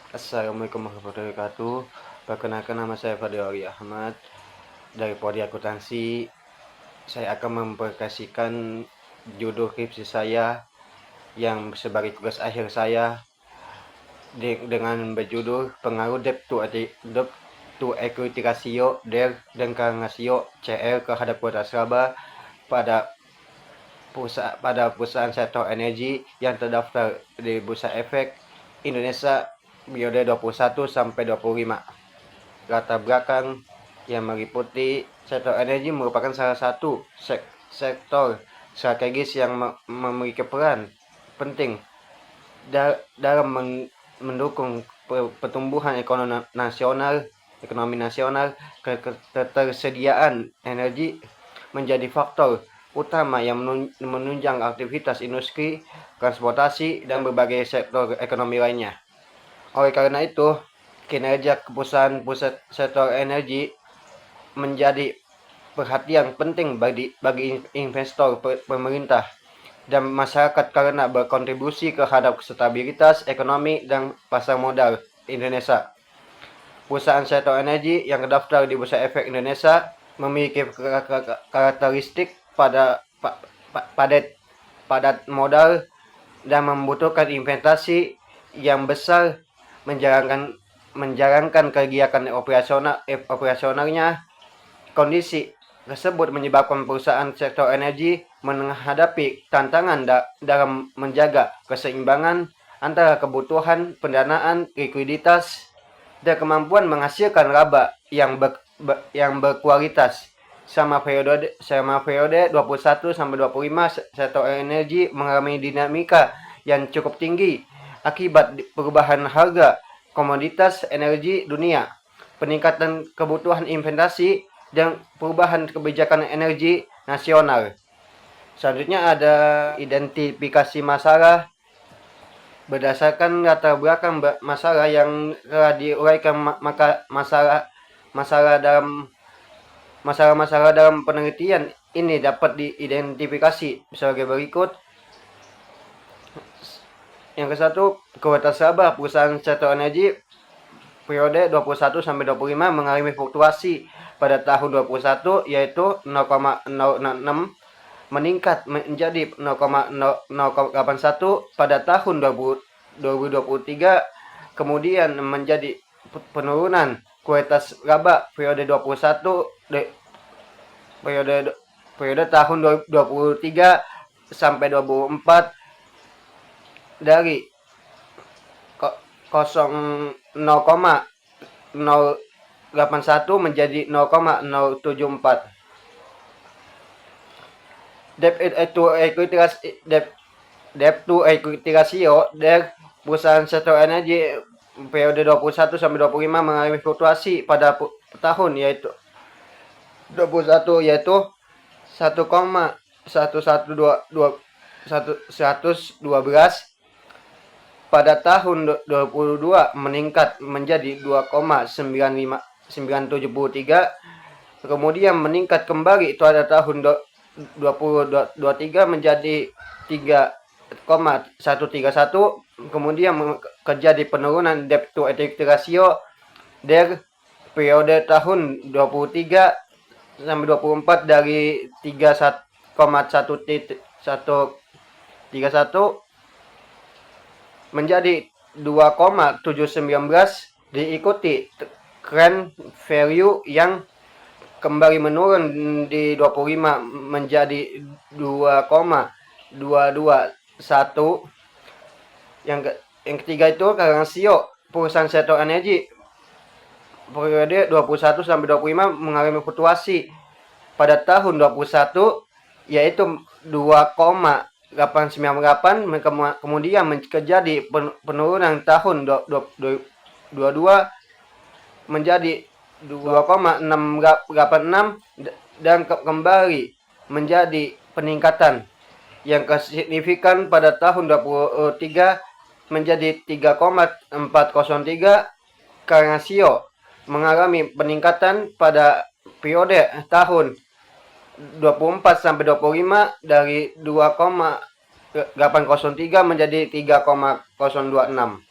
Assalamualaikum warahmatullahi wabarakatuh. Perkenalkan, nama saya Fadli Ahmad dari Prodi Akuntansi. Saya akan mempresentasikan judul skripsi saya yang sebagai tugas akhir saya dengan berjudul pengaruh debt to equity ratio dan current ratio CR terhadap kualitas laba pada perusahaan sektor energi yang terdaftar di Bursa Efek Indonesia periode 21 sampai 25. Latar belakang yang meliputi sektor energi merupakan salah satu sektor strategis yang memiliki peran penting dalam mendukung pertumbuhan ekonomi nasional. Ketersediaan energi menjadi faktor utama yang menunjang aktivitas industri, transportasi, dan berbagai sektor ekonomi lainnya. Oleh karena itu, kinerja perusahaan sektor energi menjadi perhatian penting bagi investor, pemerintah, dan masyarakat karena berkontribusi terhadap stabilitas ekonomi dan pasar modal Indonesia. Perusahaan sektor energi yang terdaftar di Bursa Efek Indonesia memiliki karakteristik padat modal dan membutuhkan investasi yang besar menjalankan kegiatan operasionalnya. Kondisi tersebut menyebabkan perusahaan sektor energi menghadapi tantangan dalam menjaga keseimbangan antara kebutuhan pendanaan, likuiditas, dan kemampuan menghasilkan laba yang berkualitas. Selama periode 21 sampai 25, sektor energi mengalami dinamika yang cukup tinggi akibat perubahan harga komoditas energi dunia, peningkatan kebutuhan investasi, dan perubahan kebijakan energi nasional. Selanjutnya ada identifikasi masalah. Berdasarkan latar belakang masalah yang telah diuraikan, maka masalah dalam penelitian ini dapat diidentifikasi sebagai berikut. Yang ke satu, kualitas laba perusahaan sektor energi periode 21 sampai 25 mengalami fluktuasi. Pada tahun 21 yaitu 0,066 meningkat menjadi 0,081 pada tahun 2023, kemudian menjadi penurunan kualitas laba periode 21 periode tahun 2023 sampai 2024 dari 0,081 menjadi 0,074. Debt to equity ratio dari perusahaan sektor energi periode 21 sampai 25 mengalami fluktuasi pada tahun yaitu 21 yaitu 1,112 pada tahun 2022 meningkat menjadi 2,973, kemudian meningkat kembali pada tahun 2023 menjadi 3,131, kemudian terjadi penurunan debt to equity ratio dari periode tahun 23 sampai 24 dari 3,131 menjadi 2,719, diikuti trend value yang kembali menurun di 25 menjadi 2,221. Yang ketiga itu rasio perusahaan sektor energi periode 21 sampai 25 mengalami fluktuasi. Pada tahun 21 yaitu 2,898, kemudian terjadi penurunan tahun 22 menjadi 2,686 dan kembali menjadi peningkatan yang signifikan pada tahun 23 menjadi 3,403. Rasio mengalami peningkatan pada periode tahun 24 sampai 25 dari 2,803 menjadi 3,026.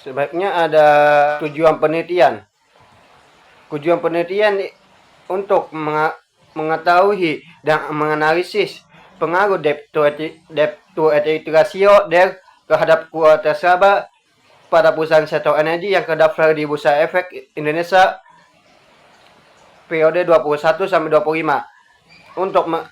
Sebaiknya ada tujuan penelitian. Tujuan penelitian untuk mengetahui dan menganalisis pengaruh debt to equity ratio terhadap kuartal laba pada perusahaan sektor energi yang terdaftar di Bursa Efek Indonesia periode 21 sampai 25.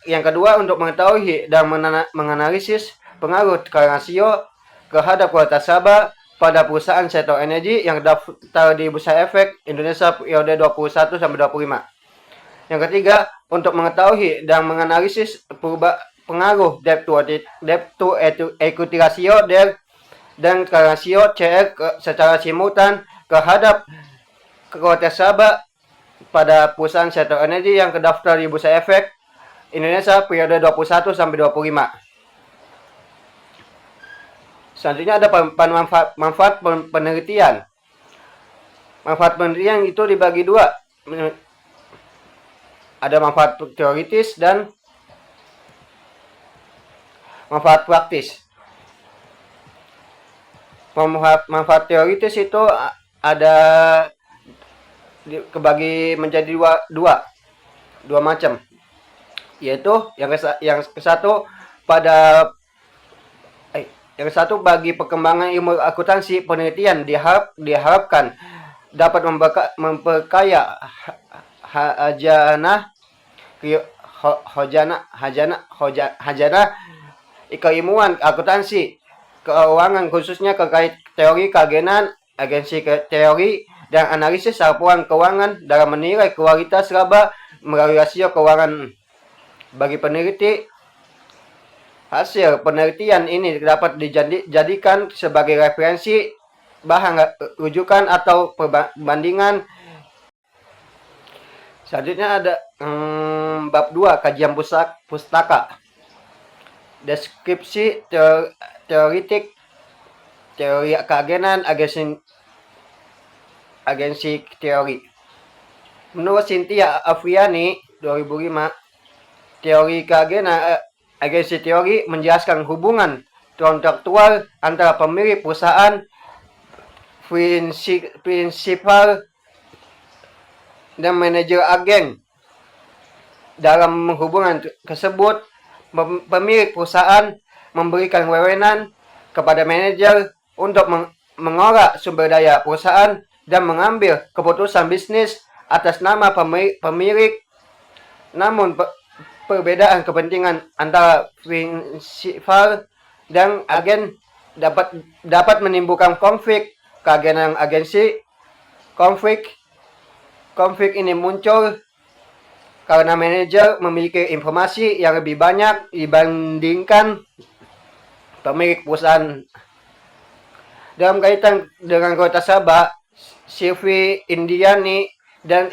Yang kedua, untuk mengetahui dan menganalisis pengaruh rasio terhadap kualitas laba pada perusahaan sektor energi yang terdaftar di Bursa Efek Indonesia periode 21 sampai 25. Yang ketiga, untuk mengetahui dan menganalisis pengaruh debt to equity ratio dan rasio CR secara simultan terhadap kualitas laba pada perusahaan sektor energi yang terdaftar di Bursa Efek Indonesia periode 21 sampai 25. Selanjutnya ada manfaat penelitian. Manfaat penelitian itu dibagi dua. Ada manfaat teoritis dan manfaat praktis. Manfaat teoritis itu ada kebagi menjadi dua macam, yaitu yang satu bagi perkembangan ilmu akuntansi. Penelitian diharapkan dapat memperkaya hajana keilmuan akuntansi keuangan, khususnya terkait teori keagenan, agensi teori, dan analisis laporan keuangan dalam menilai kualitas laba melalui rasio keuangan. Bagi peneliti, hasil penelitian ini dapat dijadikan sebagai referensi, bahan rujukan, atau perbandingan. Selanjutnya ada bab 2, kajian pustaka. Deskripsi teoritik, teori keagenan, agensi teori. Menurut Cynthia Afriani 2005, teori keagenan agensi teori menjelaskan hubungan kontraktual antara pemilik perusahaan, prinsipal, dan manajer agen. Dalam hubungan tersebut, pemilik perusahaan memberikan wewenang kepada manajer untuk mengolah sumber daya perusahaan dan mengambil keputusan bisnis atas nama pemilik. Namun perbedaan kepentingan antara prinsipal dan agen dapat menimbulkan konflik keagenan agensi. Konflik ini muncul karena manajer memiliki informasi yang lebih banyak dibandingkan pemilik perusahaan. Dalam kaitan dengan kualitas laba, Sylvie Indiani dan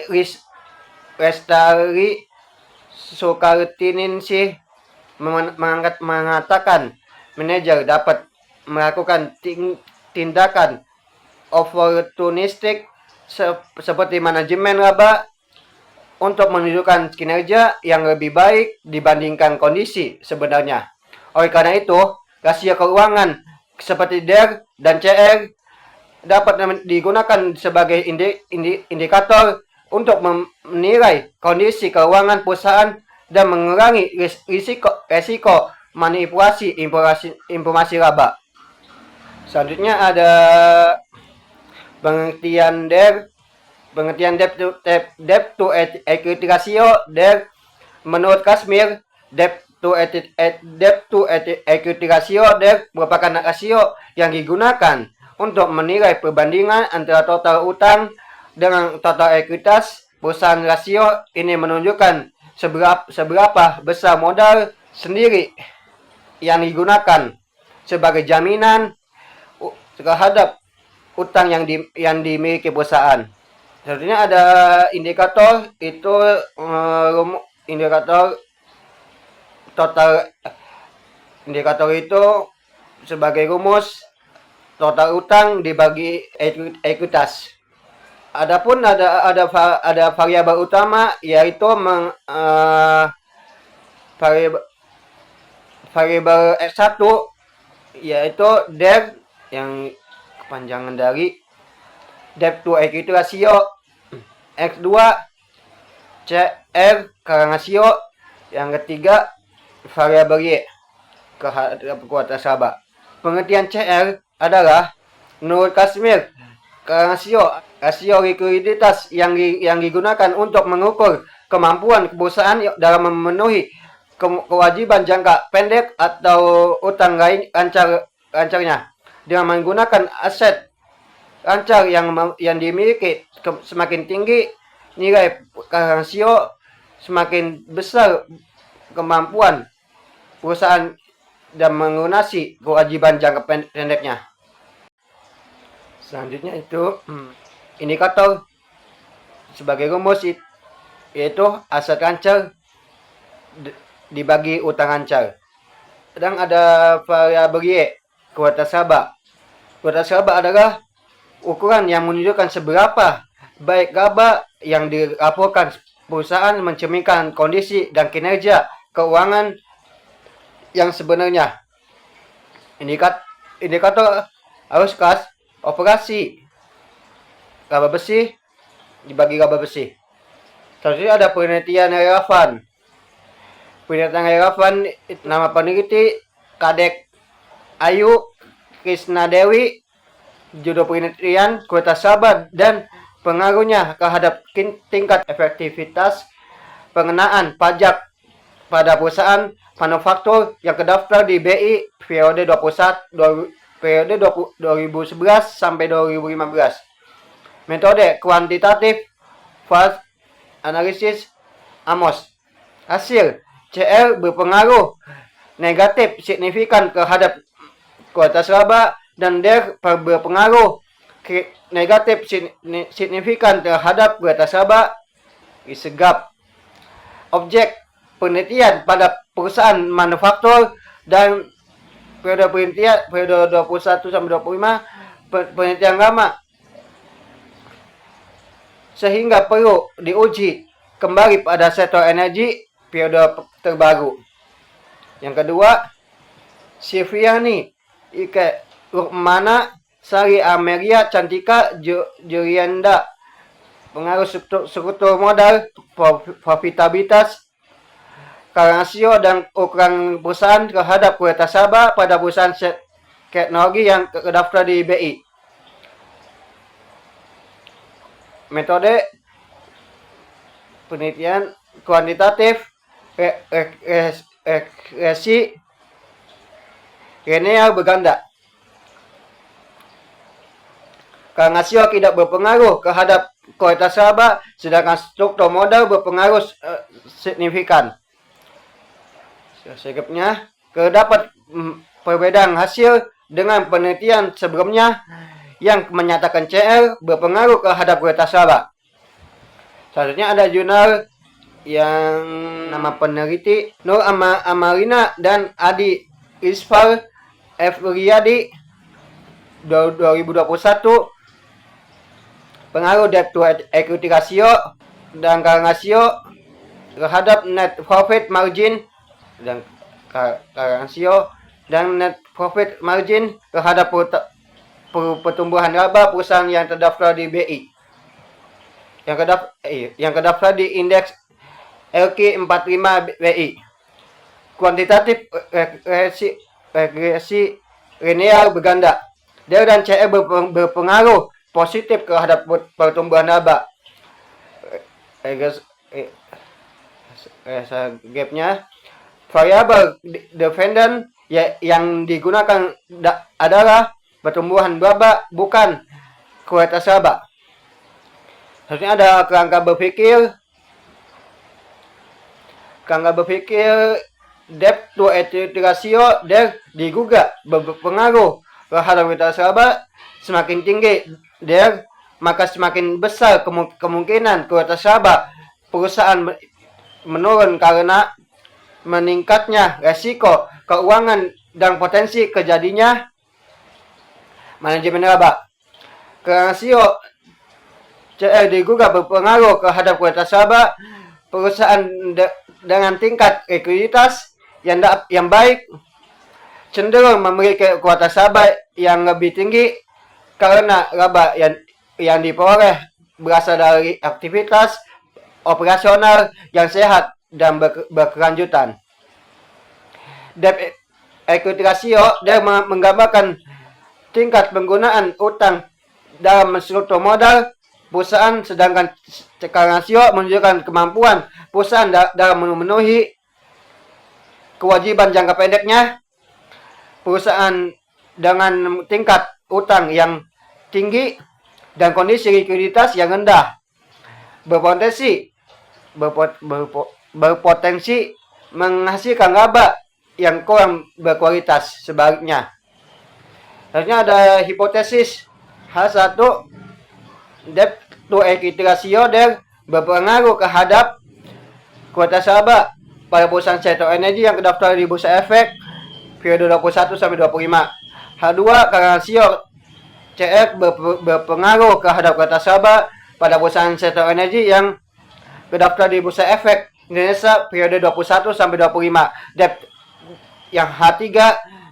Lestari Sukartiningsih mengatakan manajer dapat melakukan tindakan opportunistik seperti manajemen laba untuk menunjukkan kinerja yang lebih baik dibandingkan kondisi sebenarnya. Oleh karena itu, rasio keuangan seperti DER dan CR dapat digunakan sebagai indikator untuk menilai kondisi keuangan perusahaan dan mengurangi risiko manipulasi informasi laba. Selanjutnya ada pengertian debt to equity ratio. Menurut Kashmir, debt to equity ratio merupakan rasio yang digunakan untuk menilai perbandingan antara total utang dengan total ekuitas perusahaan. Rasio ini menunjukkan seberapa besar modal sendiri yang digunakan sebagai jaminan terhadap utang yang dimiliki perusahaan. Selanjutnya ada indikator, itu indikator total. Indikator itu sebagai rumus total utang dibagi ekuitas. Adapun ada variabel utama, yaitu variabel S1, yaitu DER yang kepanjangan dari debt to equity ratio. X2 CR current ratio. Yang ketiga variabel Y kehadap kuota nasabah. Pengertian CR adalah menurut Kashmir rasio likuiditas yang digunakan untuk mengukur kemampuan perusahaan dalam memenuhi kewajiban jangka pendek atau utang lain lancarnya dengan menggunakan aset lancar yang dimiliki. Semakin tinggi nilai rasio, semakin besar kemampuan perusahaan dan melunasi kewajiban jangka pendeknya. Selanjutnya itu indikator sebagai rumus yaitu aset lancar dibagi utang lancar. Dan ada variabel Y, kuota nasabah. Kuota nasabah adalah ukuran yang menunjukkan seberapa baik laba yang dilaporkan perusahaan mencerminkan kondisi dan kinerja keuangan yang sebenarnya. Indikator arus kas operasi laba bersih dibagi laba bersih. Selanjutnya ada penelitian relevan. Penelitian relevan nama peneliti Kadek Ayu Krisnadewi. Judul penelitian kuota nasabah dan pengaruhnya terhadap tingkat efektivitas pengenaan pajak pada perusahaan manufaktur yang terdaftar di BI periode 2011 sampai 2015. Metode kuantitatif fast analysis AMOS. Hasil CR berpengaruh negatif signifikan terhadap kuota nasabah dan DER berpengaruh negatif signifikan terhadap kuota nasabah disegap. Objek penelitian pada perusahaan manufaktur dan periode penelitian periode 21 sampai 25 penelitian lama sehingga perlu diuji kembali pada sektor energi periode terbaru. Yang kedua, Siviani Ike Rukmana Sari Amelia Cantika Julienda. Pengaruh struktur modal, profitabilitas, rasio dan ukuran perusahaan terhadap kuota nasabah pada perusahaan teknologi yang terdaftar di BI. Metode penelitian kuantitatif regresi linear berganda. Rasio tidak berpengaruh terhadap kuota nasabah, sedangkan struktur modal berpengaruh signifikan. Selebihnya, terdapat perbedaan hasil dengan penelitian sebelumnya yang menyatakan CR berpengaruh terhadap kuota nasabah. Selanjutnya ada jurnal yang nama peneliti Nur Amarina dan Adi Isfar F. Riyadi 2021. Pengaruh debt to equity ratio dan current ratio terhadap net profit margin dan current ratio dan net profit margin terhadap pertumbuhan laba perusahaan yang terdaftar di BI. Yang terdaftar di indeks LQ45 BI. Kuantitatif regresi linear berganda. DER dan CR berpengaruh positif terhadap pertumbuhan laba. Gapnya variabel dependent yang digunakan adalah pertumbuhan laba bukan kuota nasabah. Selanjutnya ada kerangka berpikir. Kerangka berpikir debt to equity ratio DER digugat berpengaruh terhadap kuota nasabah. Semakin tinggi DER, maka semakin besar kemungkinan kuota nasabah perusahaan menurun karena meningkatnya resiko keuangan dan potensi terjadinya manajemen laba. Rasio CR digugat berpengaruh terhadap kuota nasabah perusahaan dengan tingkat likuiditas yang baik cenderung memiliki kuota nasabah yang lebih tinggi karena laba yang diperoleh berasal dari aktivitas operasional yang sehat dan berkelanjutan. Debt equity ratio dia menggambarkan tingkat penggunaan utang dalam struktur modal perusahaan, sedangkan current ratio menunjukkan kemampuan perusahaan dalam memenuhi kewajiban jangka pendeknya. Perusahaan dengan tingkat utang yang tinggi dan kondisi likuiditas yang rendah berpotensi menghasilkan laba yang kurang berkualitas. Sebaliknya, harusnya ada hipotesis H1, debt to equity ratio berpengaruh terhadap kualitas laba pada perusahaan sektor energi yang terdaftar di Bursa Efek periode 21 sampai 25. H2, current ratio CR berpengaruh terhadap kualitas laba pada perusahaan sektor energi yang terdaftar di Bursa Efek Indonesia periode 21 sampai 25. Debt yang H3,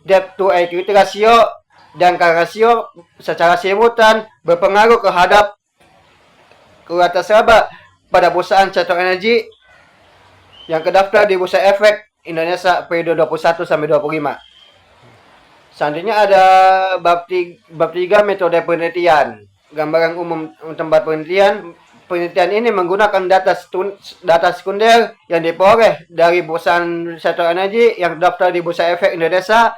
debt to equity ratio dan current ratio secara simultan berpengaruh terhadap kualitas laba pada perusahaan sektor energi yang terdaftar di Bursa Efek Indonesia periode 21 sampai 25. Selanjutnya ada bab 3 metode penelitian. Gambaran umum tempat penelitian. Penelitian ini menggunakan data sekunder yang diperoleh dari perusahaan sektor energi yang terdaftar di Bursa Efek Indonesia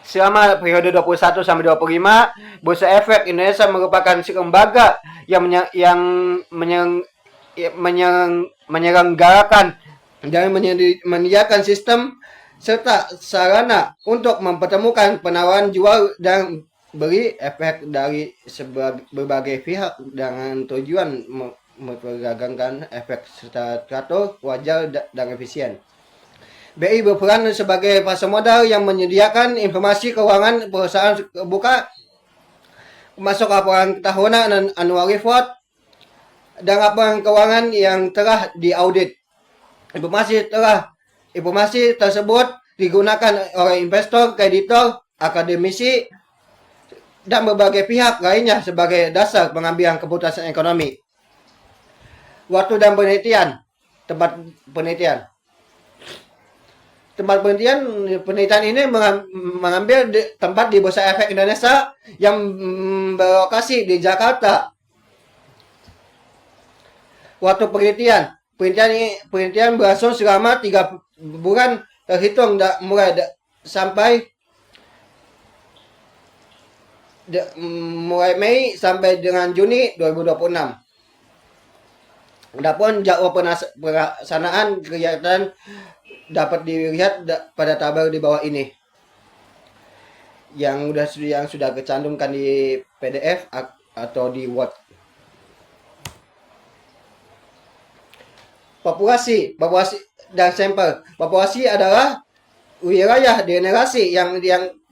selama periode 21 sampai 25. Bursa Efek Indonesia merupakan lembaga yang menyelenggarakan dan menyediakan sistem serta sarana untuk mempertemukan penawaran jual dan beli efek dari berbagai pihak dengan tujuan memperdagangkan efek secara teratur, wajar, dan efisien. BI berperan sebagai pasar modal yang menyediakan informasi keuangan perusahaan terbuka, masuk laporan tahunan dan annual report, dan laporan keuangan yang telah diaudit. Informasi tersebut digunakan oleh investor, kreditor, akademisi, dan berbagai pihak lainnya sebagai dasar pengambilan keputusan ekonomi. Waktu dan penelitian. Tempat penelitian ini mengambil tempat di Bursa Efek Indonesia yang berlokasi di Jakarta. Waktu penelitian berlangsung selama 3 bulan terhitung mulai Mei sampai dengan Juni 2026. Adapun jadwal pelaksanaan kegiatan dapat dilihat pada tabel di bawah ini yang sudah kecantumkan di PDF atau di Word. Populasi dan sampel. Populasi adalah wilayah generasi yang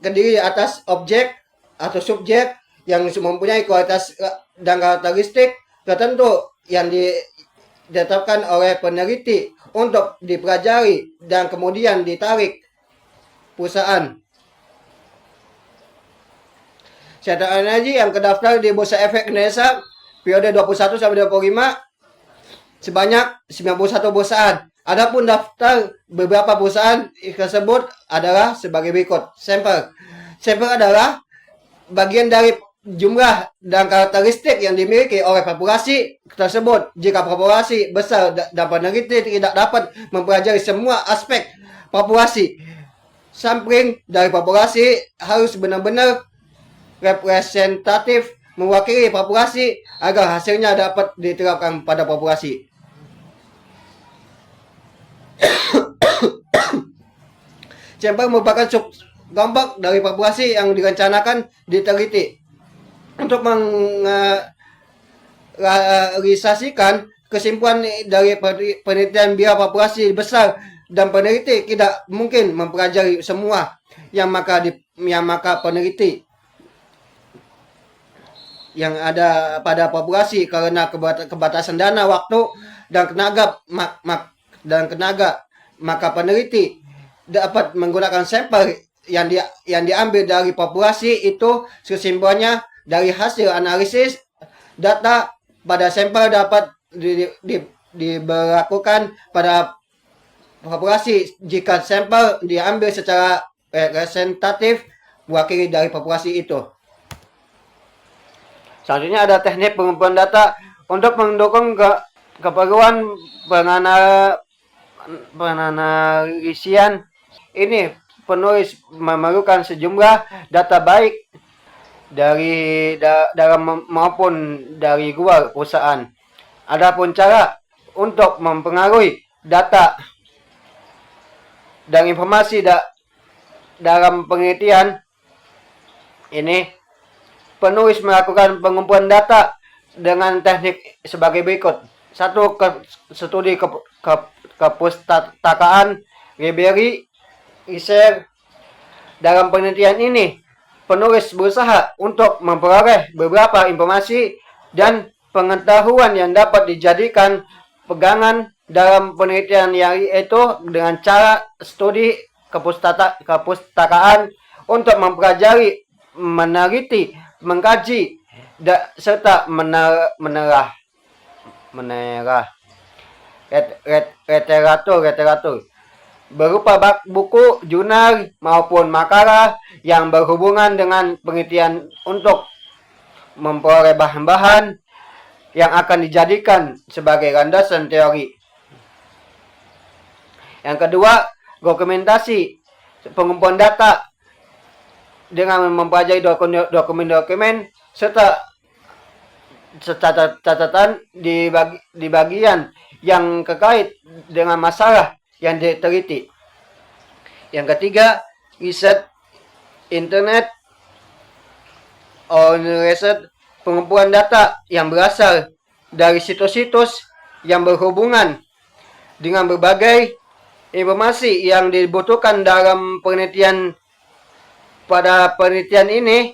terdiri atas objek atau subjek yang mempunyai kualitas dan karakteristik tertentu yang ditetapkan oleh peneliti untuk dipelajari dan kemudian ditarik perusahaan. Sektor energi yang terdaftar di Bursa Efek Indonesia periode 21 sampai 25 sebanyak 91 perusahaan. Adapun daftar beberapa perusahaan tersebut adalah sebagai berikut. Sampel adalah bagian dari jumlah dan karakteristik yang dimiliki oleh populasi tersebut. Jika populasi besar dan peneliti tidak dapat mempelajari semua aspek populasi, sampling dari populasi harus benar-benar representatif mewakili populasi agar hasilnya dapat diterapkan pada populasi. Sampel merupakan kelompok dari populasi yang direncanakan diteliti untuk merealisasikan kesimpulan dari penelitian biar populasi besar dan peneliti tidak mungkin mempelajari semua yang maka peneliti yang ada pada populasi karena keterbatasan dana, waktu, dan tenaga, maka peneliti dapat menggunakan sampel yang diambil dari populasi itu kesimpulannya dari hasil analisis data pada sampel dapat diberlakukan pada populasi jika sampel diambil secara representatif mewakili dari populasi itu. Selanjutnya ada teknik pengumpulan data untuk mendukung keperluan penganalisian. Ini penulis memerlukan sejumlah data baik dari dalam maupun dari luar perusahaan. Adapun cara untuk mempengaruhi data dan informasi dalam penelitian ini, penulis melakukan pengumpulan data dengan teknik sebagai berikut. 1. Studi kepustakaan library research. Dalam penelitian ini, penulis berusaha untuk memperoleh beberapa informasi dan pengetahuan yang dapat dijadikan pegangan dalam penelitian, yaitu dengan cara studi kepustakaan untuk mempelajari, meneliti, mengkaji, serta menerah literatur berupa buku, jurnal, maupun makalah yang berhubungan dengan penelitian untuk memperoleh bahan-bahan yang akan dijadikan sebagai landasan teori. Yang kedua, dokumentasi pengumpulan data dengan mempelajari dokumen-dokumen serta catatan di bagian yang terkait dengan masalah yang diteliti. Yang ketiga, riset internet riset pengumpulan data yang berasal dari situs-situs yang berhubungan dengan berbagai informasi yang dibutuhkan dalam penelitian. Pada penelitian ini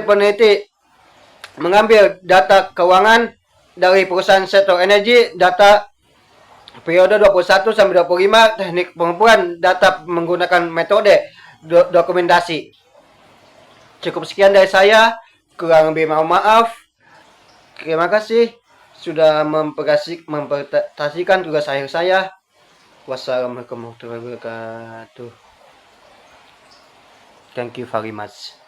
peneliti mengambil data keuangan dari perusahaan sektor energi, data periode 21 sampai 25, teknik pengumpulan data menggunakan metode dokumentasi. Cukup sekian dari saya, kurang lebih mohon maaf. Terima kasih sudah mempresentasikan tugas akhir saya. Wassalamualaikum warahmatullahi wabarakatuh. Thank you very much.